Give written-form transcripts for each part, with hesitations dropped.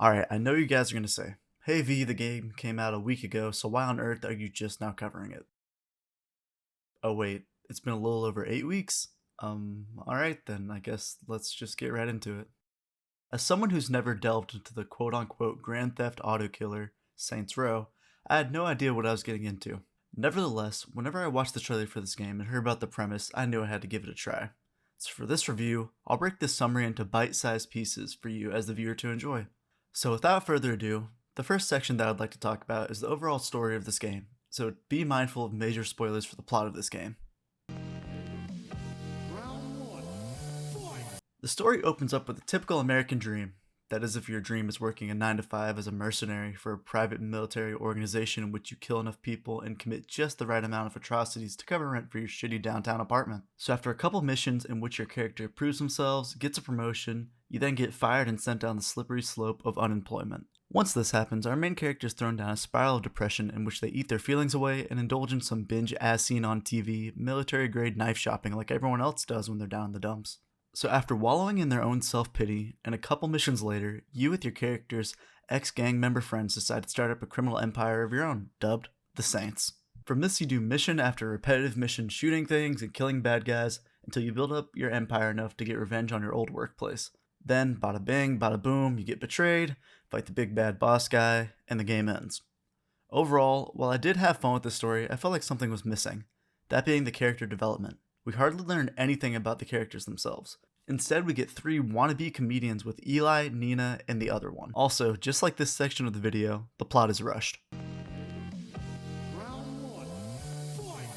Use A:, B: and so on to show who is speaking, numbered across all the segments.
A: Alright, I know you guys are going to say, hey V, the game came out a week ago, so why on earth are you just now covering it? Oh wait, it's been a little over 8 weeks? Alright then, I guess let's just get right into it. As someone who's never delved into the quote-unquote Grand Theft Auto killer, Saints Row, I had no idea what I was getting into. Nevertheless, whenever I watched the trailer for this game and heard about the premise, I knew I had to give it a try. So for this review, I'll break this summary into bite-sized pieces for you as the viewer to enjoy. So without further ado, the first section that I'd like to talk about is the overall story of this game, so be mindful of major spoilers for the plot of this game. The story opens up with a typical American dream. That is, if your dream is working a 9 to 5 as a mercenary for a private military organization in which you kill enough people and commit just the right amount of atrocities to cover rent for your shitty downtown apartment. So after a couple missions in which your character proves themselves, gets a promotion, you then get fired and sent down the slippery slope of unemployment. Once this happens, our main character is thrown down a spiral of depression in which they eat their feelings away and indulge in some binge as seen on TV, military grade knife shopping like everyone else does when they're down in the dumps. So after wallowing in their own self-pity, and a couple missions later, you with your character's ex-gang member friends decide to start up a criminal empire of your own, dubbed the Saints. From this you do mission after repetitive mission shooting things and killing bad guys until you build up your empire enough to get revenge on your old workplace. Then, bada bing, bada boom, you get betrayed, fight the big bad boss guy, and the game ends. Overall, while I did have fun with the story, I felt like something was missing, that being the character development. We hardly learn anything about the characters themselves. Instead, we get 3 wannabe comedians with Eli, Nina, and the other one. Also, just like this section of the video, the plot is rushed.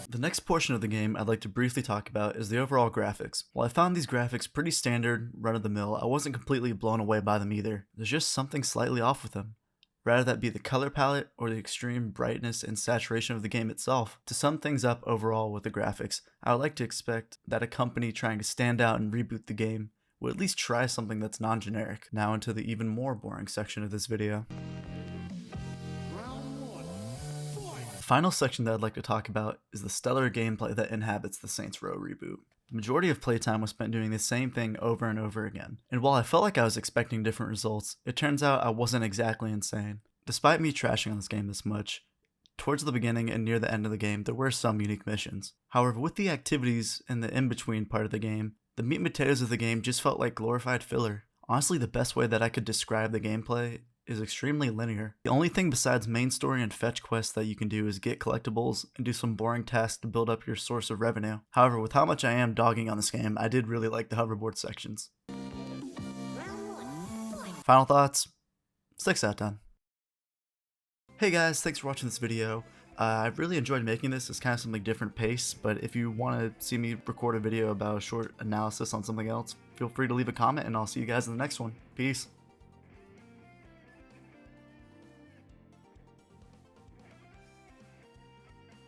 A: The next portion of the game I'd like to briefly talk about is the overall graphics. While I found these graphics pretty standard, run-of-the-mill, I wasn't completely blown away by them either. There's just something slightly off with them. Rather that be the color palette or the extreme brightness and saturation of the game itself. To sum things up overall with the graphics, I would like to expect that a company trying to stand out and reboot the game would at least try something that's non-generic. Now into the even more boring section of this video. The final section that I'd like to talk about is the stellar gameplay that inhabits the Saints Row reboot. The majority of playtime was spent doing the same thing over and over again, and while I felt like I was expecting different results, it turns out I wasn't exactly insane. Despite me trashing on this game this much, towards the beginning and near the end of the game there were some unique missions. However, with the activities in the in-between part of the game, the meat and potatoes of the game just felt like glorified filler. Honestly, the best way that I could describe the gameplay is extremely linear. The only thing besides main story and fetch quests that you can do is get collectibles and do some boring tasks to build up your source of revenue. However, with how much I am dogging on this game, I did really like the hoverboard sections. Final thoughts? 6 out of 10. Hey guys, thanks for watching this video. I really enjoyed making this. It's kind of something different pace, but if you want to see me record a video about a short analysis on something else, feel free to leave a comment and I'll see you guys in the next one. Peace.